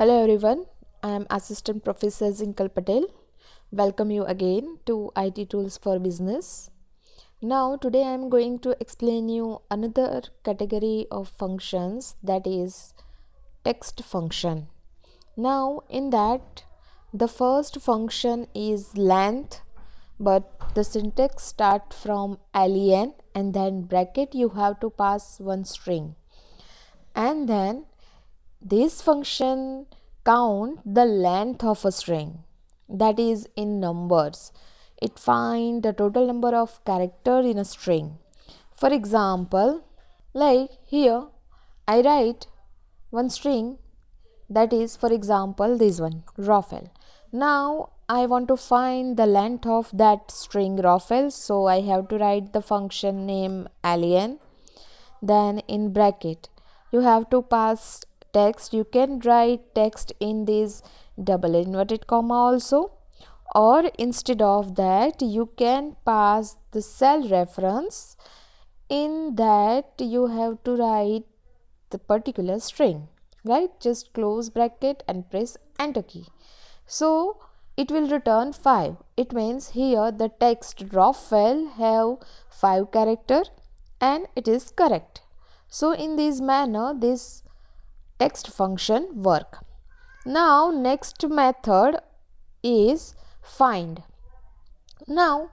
Hello everyone, I am Assistant Professor Zinkal Patel. Welcome you again to IT Tools for Business. Now today I am going to explain you another category of functions, that is text function. Now in that the first function is length, but the syntax start from len and then bracket you have to pass one string, and then this function count the length of a string, that is in numbers. It find the total number of character in a string. For example, like here I write one string, that is for example this one Rafael. Now I want to find the length of that string Rafael, so I have to write the function name len, then in bracket you have to pass text. You can write text in this double inverted comma also, or instead of that you can pass the cell reference. In that you have to write the particular string, right? Just close bracket and press enter key. So it will return 5. It means here the text Rafael have 5 character and it is correct. So in this manner this text function work. Now next method is find. Now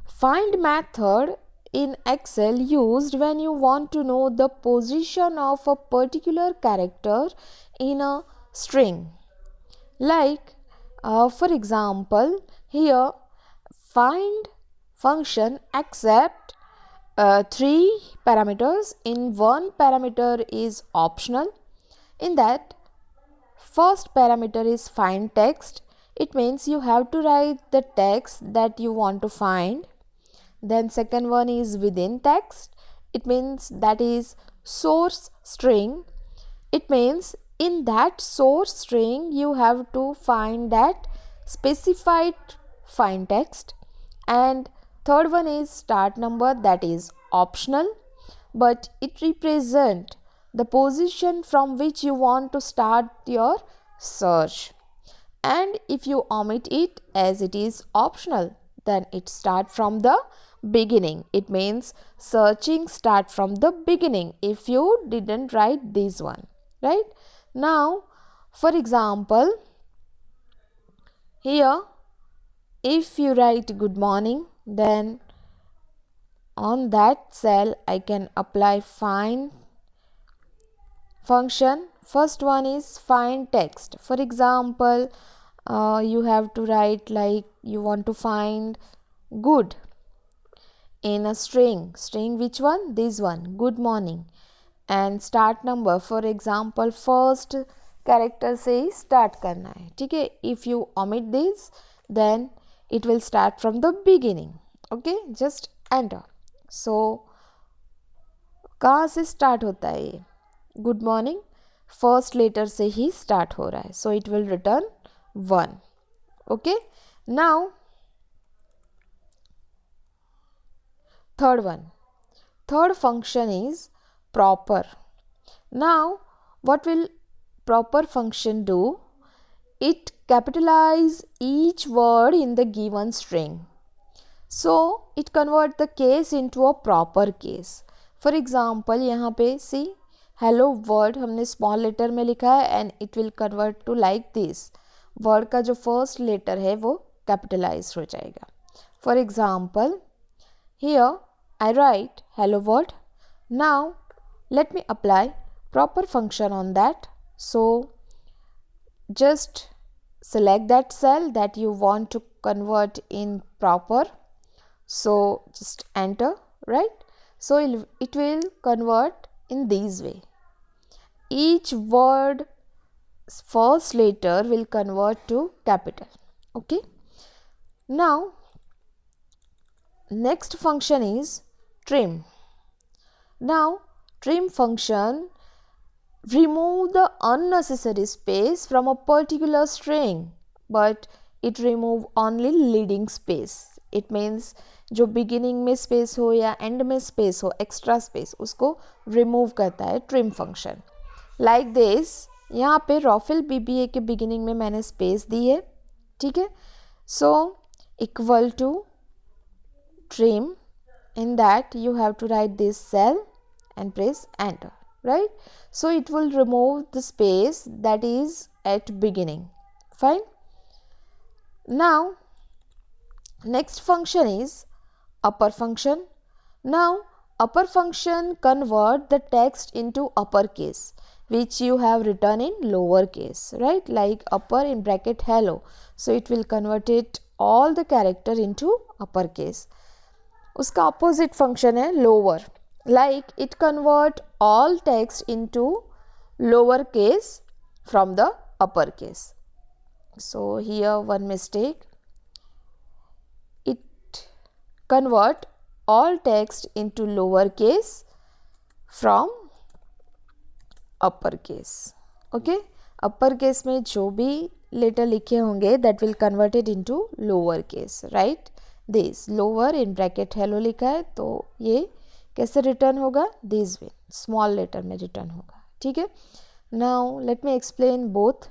find method in Excel used when you want to know the position of a particular character in a string. Like for example here find function accept 3 parameters. In one parameter is optional. In that first parameter is find text. It means you have to write the text that you want to find. Then second one is within text. It means that is source string. It means in that source string you have to find that specified find text. And third one is start number, that is optional, but it represents the position from which you want to start your search. And if you omit it as it is optional, then it start from the beginning. It means searching start from the beginning if you didn't write this one, right? Now for example here if you write good morning, then on that cell I can apply find function. First one is find text. For example you have to write like you want to find good in a string which one? This one, good morning. And start number, for example first character से start करना है, ठीक है? If you omit this then it will start from the beginning. Okay, just enter. So कहाँ से start होता है ये? गुड मॉर्निंग फर्स्ट लेटर से ही स्टार्ट हो रहा है, so it will return 1. Okay, now third function is proper. Now what will proper function do? It capitalize each word in the given string, so it convert the case into a proper case. For example यहाँ पे see hello word हमने small letter में लिखा है and it will convert to like this. Word का जो first letter है वो कैपिटलाइज हो जाएगा. For example here I write hello word. Now let me apply proper function on that. So just select that cell that you want to convert in proper. So just enter, right? So it will convert in this way. Each word first letter will convert to capital. Okay. Now next function is trim. Now trim function remove the unnecessary space from a particular string, but it remove only leading space. It means जो beginning में space हो या end में space हो, extra space, उसको remove करता है trim function. Like this, यहाँ पे रॉफेल BBA के बिगिनिंग में मैंने स्पेस दी है, ठीक है. So equal to trim, in that you have to write this cell and press enter, right? So it will remove the space that is at beginning. Fine. Now next function is upper function. Now upper function convert the text into uppercase which you have written in lowercase, right? Like upper in bracket hello. So it will convert it all the character into uppercase. उसका opposite function है lower, like it convert all text into lower case from the upper case. So here one mistake, it convert all text into lower case from upper case. Okay, upper case में जो भी letter लिखे होंगे that will convert it into lower case, right? This lower in bracket hello लिखा है तो ये कैसे रिटर्न होगा, दिस विल स्मॉल लेटर में रिटर्न होगा, ठीक है. नाउ लेट मी एक्सप्लेन बोथ.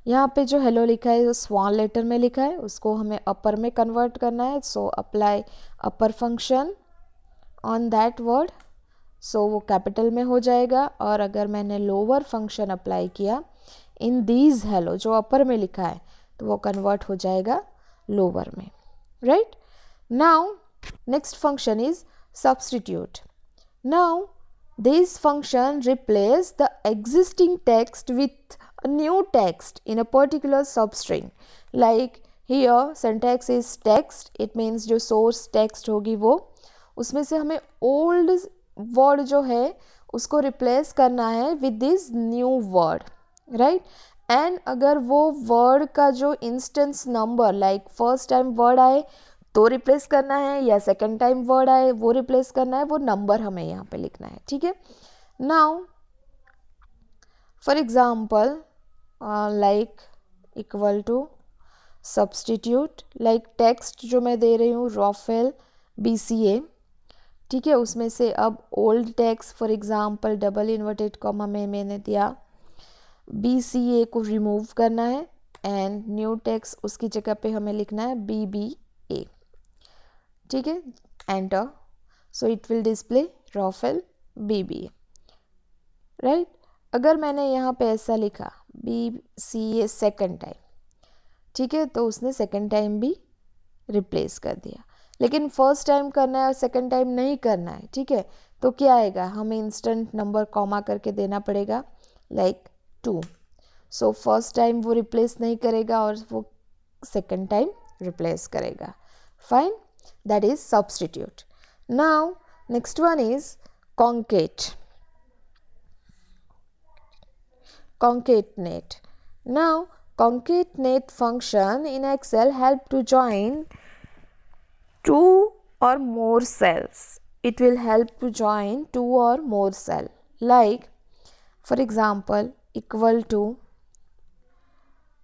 यहाँ पे जो हेलो लिखा है वो स्मॉल लेटर में लिखा है, उसको हमें अपर में कन्वर्ट करना है. So apply upper function on that word, so वो कैपिटल में हो जाएगा. और अगर मैंने लोअर फंक्शन अप्लाई किया इन दीज हेलो जो अपर में लिखा है तो वो कन्वर्ट हो जाएगा लोअर में, right? Now next function is substitute. Now this function replace the existing text with a new text in a particular substring. Like here syntax is text, it means जो source text होगी वो उसमें से हमें old word जो है उसको replace करना है with this new word, right? And अगर वो वर्ड का जो instance number like first time word आए तो रिप्लेस करना है या सेकेंड टाइम वर्ड आए वो रिप्लेस करना है, वो नंबर हमें यहाँ पे लिखना है, ठीक है. Now for example like equal to substitute, like text जो मैं दे रही हूँ रॉफेल BCA, ठीक है. उसमें से अब old text for example double inverted comma में मैंने दिया BCA को रिमूव करना है एंड न्यू टेक्स्ट उसकी जगह पे हमें लिखना है BBA, ठीक है. Enter, so it will display Raphael BBA, right. अगर मैंने यहाँ पे ऐसा लिखा BCA सेकेंड टाइम, ठीक है, तो उसने सेकेंड टाइम भी रिप्लेस कर दिया. लेकिन फर्स्ट टाइम करना है और सेकेंड टाइम नहीं करना है, ठीक है, तो क्या आएगा, हमें इंस्टेंट नंबर कॉमा करके देना पड़ेगा लाइक 2. सो फर्स्ट टाइम वो रिप्लेस नहीं करेगा और वो सेकेंड टाइम रिप्लेस करेगा. Fine, that is substitute. Now next one is concat. Concatenate. Now concatenate function in Excel help to join two or more cells. It will help to join two or more cell, like for example equal to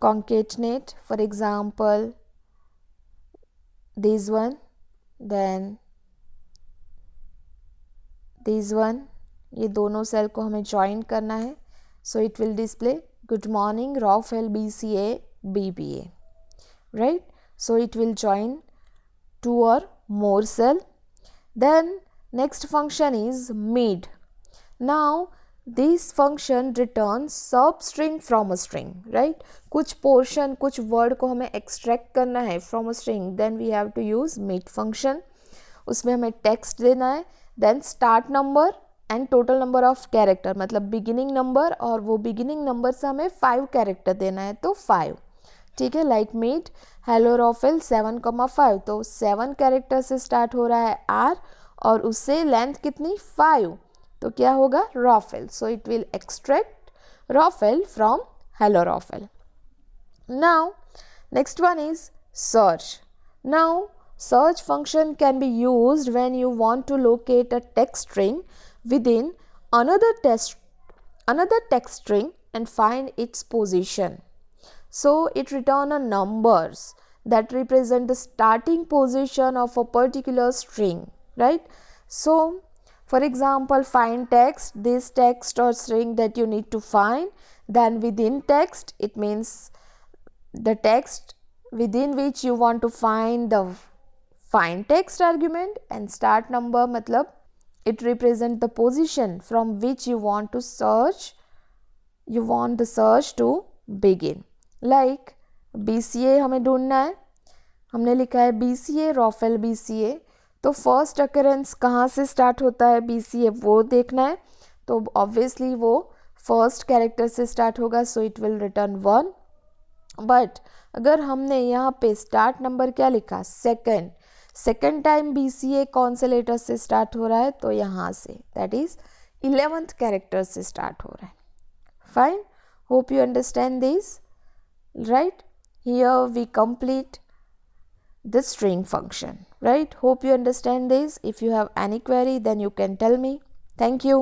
concatenate, for example this one, then this one, ये दोनों cell को हमें join करना है. So it will display good morning Raphael BCA BBA, right? So it will join two or more cell. Then next function is mid. Now this function returns substring from a string, right? कुछ portion, कुछ word को हमें extract करना है from a string, then we have to use mid function. उसमें हमें text देना है, then start number and total number of character, मतलब beginning number और वो beginning number से हमें 5 character देना है तो 5, ठीक है. लाइक मीट हेलो रॉफेल 7,5, तो 7 कैरेक्टर से स्टार्ट हो रहा है R और उससे लेंथ कितनी 5, तो क्या होगा Raphael. So it will extract Raphael from hello Raphael. Now next one is search. Now search function can be used when you want to locate a text string within another text string and find its position. So it return a numbers that represent the starting position of a particular string, right? So for example, find text, this text or string that you need to find, Then within text, it means the text within which you want to find the find text argument, and start number matlab it represents the position from which you want to search, you want the search to begin. Like BCA हमें ढूंढना है, हमने लिखा है BCA रॉफेल BCA, तो first occurrence कहाँ से start होता है BCA वो देखना है, तो ऑब्वियसली वो फर्स्ट कैरेक्टर से स्टार्ट होगा, सो इट विल रिटर्न 1. बट अगर हमने यहाँ पे स्टार्ट नंबर क्या लिखा, सेकेंड टाइम BCA कौन से लेटर से स्टार्ट हो रहा है, तो यहाँ से, दैट इज 11th कैरेक्टर से स्टार्ट हो रहा है. Fine, hope you understand this, right. Here we complete the string function, right? Hope you understand this. If you have any query, then you can tell me. Thank you.